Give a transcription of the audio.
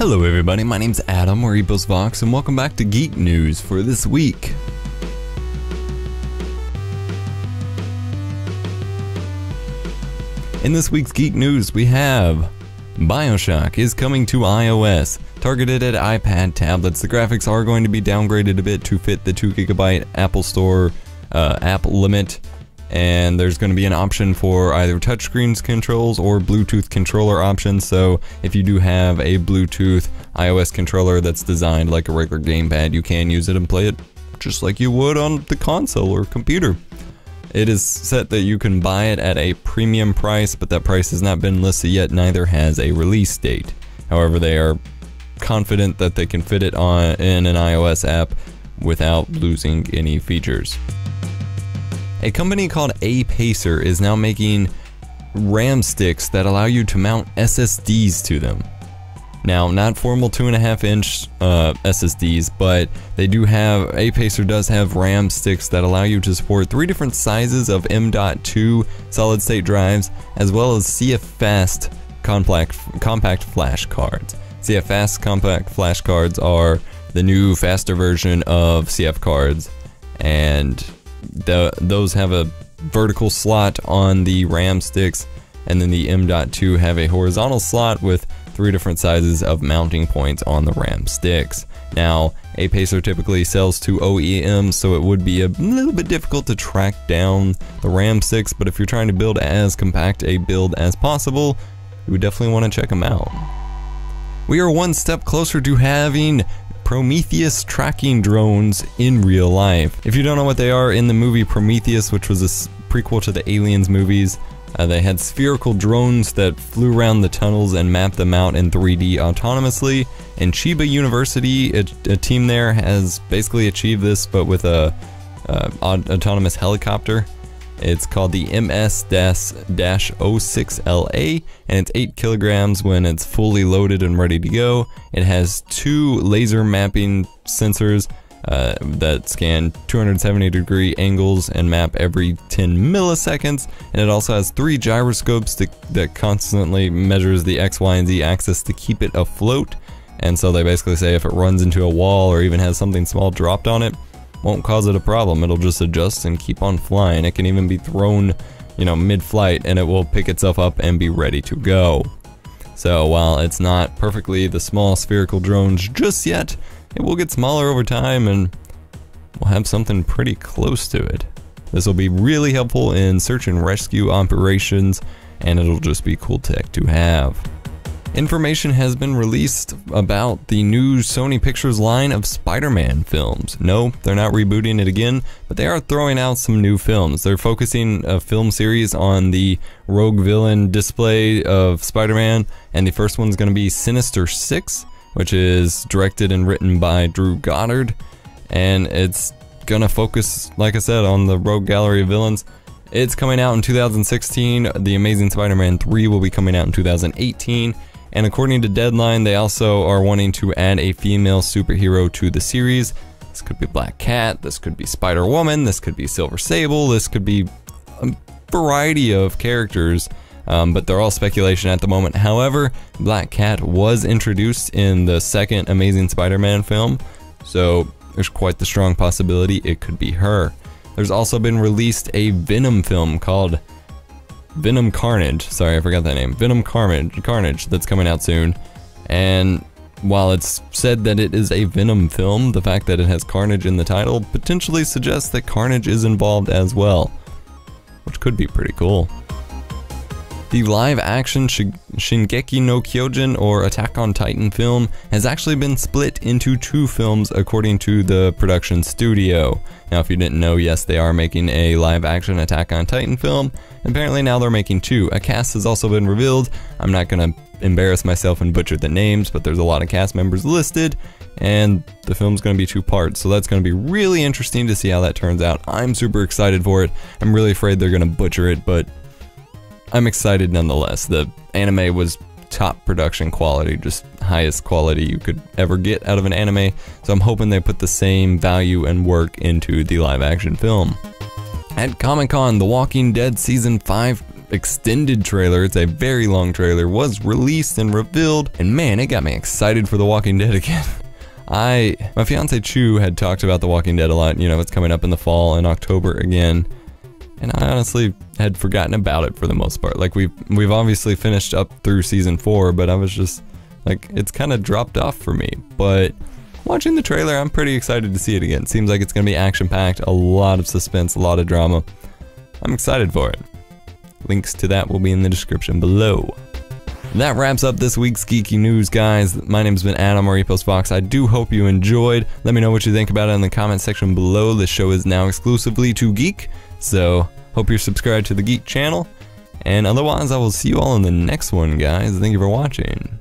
Hello everybody, my name's Adam, or EposVox, and welcome back to Geek News for this week. In this week's Geek News, we have BioShock is coming to iOS, targeted at iPad tablets. The graphics are going to be downgraded a bit to fit the 2GB Apple Store app limit, and there's going to be an option for either touchscreen controls or Bluetooth controller options. So if you do have a Bluetooth iOS controller that's designed like a regular gamepad, you can use it and play it just like you would on the console or computer. It is set that you can buy it at a premium price, but that price has not been listed yet, neither has a release date. However, they are confident that they can fit it in an iOS app without losing any features. A company called A-Pacer is now making RAM sticks that allow you to mount SSDs to them. Now, not formal 2.5-inch SSDs, but they do have, A-Pacer does have RAM sticks that allow you to support 3 different sizes of M.2 solid-state drives, as well as CF-Fast compact flash cards. CF-Fast compact flash cards are the new, faster version of CF cards, and those have a vertical slot on the RAM sticks, and then the M.2 have a horizontal slot with 3 different sizes of mounting points on the RAM sticks. Now, A-Pacer typically sells to OEMs, so it would be a little bit difficult to track down the RAM sticks, but if you're trying to build as compact a build as possible, you would definitely want to check them out. We are one step closer to having Prometheus tracking drones in real life. If you don't know what they are, in the movie Prometheus, which was a prequel to the Aliens movies, they had spherical drones that flew around the tunnels and mapped them out in 3D autonomously. And Chiba University, a team there, has basically achieved this, but with a autonomous helicopter. It's called the MS-06LA, and it's 8 kilograms when it's fully loaded and ready to go. It has 2 laser mapping sensors that scan 270-degree angles and map every 10 milliseconds, and it also has 3 gyroscopes that constantly measures the X, Y, and Z axis to keep it afloat. And so they basically say if it runs into a wall or even has something small dropped on it, won't cause it a problem. It'll just adjust and keep on flying. It can even be thrown, mid-flight, and it will pick itself up and be ready to go. So while it's not perfectly the small spherical drones just yet, it will get smaller over time and we'll have something pretty close to it. This will be really helpful in search and rescue operations, and it'll just be cool tech to have. Information has been released about the new Sony Pictures line of Spider-Man films. No, they're not rebooting it again, but they are throwing out some new films. They're focusing a film series on the rogue villain display of Spider-Man, and the first one's going to be Sinister Six, which is directed and written by Drew Goddard, and it's gonna focus, like I said, on the rogue gallery of villains. It's coming out in 2016. The Amazing Spider-Man 3 will be coming out in 2018. And according to Deadline, they also are wanting to add a female superhero to the series. This could be Black Cat, this could be Spider-Woman, this could be Silver Sable, this could be a variety of characters, but they're all speculation at the moment. However, Black Cat was introduced in the second Amazing Spider-Man film, so there's quite the strong possibility it could be her. There's also been released a Venom film called Venom Carnage, sorry I forgot that name, Venom Carnage, that's coming out soon. And while it's said that it is a Venom film, the fact that it has Carnage in the title potentially suggests that Carnage is involved as well, which could be pretty cool. The live-action Shingeki no Kyojin, or Attack on Titan film, has actually been split into 2 films according to the production studio. Now, if you didn't know, yes, they are making a live-action Attack on Titan film. Apparently now they're making 2. A cast has also been revealed. I'm not going to embarrass myself and butcher the names, but there's a lot of cast members listed, and the film's going to be 2 parts, so that's going to be really interesting to see how that turns out. I'm super excited for it. I'm really afraid they're going to butcher it, but I'm excited nonetheless. The anime was top production quality, just highest quality you could ever get out of an anime, so I'm hoping they put the same value and work into the live action film. At Comic-Con, The Walking Dead Season 5 extended trailer, it's a very long trailer, was released and revealed, and man, it got me excited for The Walking Dead again. My fiance Chu had talked about The Walking Dead a lot, you know, it's coming up in the fall in October again, and I honestly had forgotten about it for the most part. Like, we've obviously finished up through season 4, but I was just, like, it's kind of dropped off for me, but watching the trailer, I'm pretty excited to see it again. Seems like it's going to be action-packed, a lot of suspense, a lot of drama. I'm excited for it. Links to that will be in the description below. That wraps up this week's Geeky News, guys. My name's been Adam, or EposVox. I do hope you enjoyed. Let me know what you think about it in the comment section below. This show is now exclusively to Geek, so hope you're subscribed to the Geek channel. And otherwise, I will see you all in the next one, guys. Thank you for watching.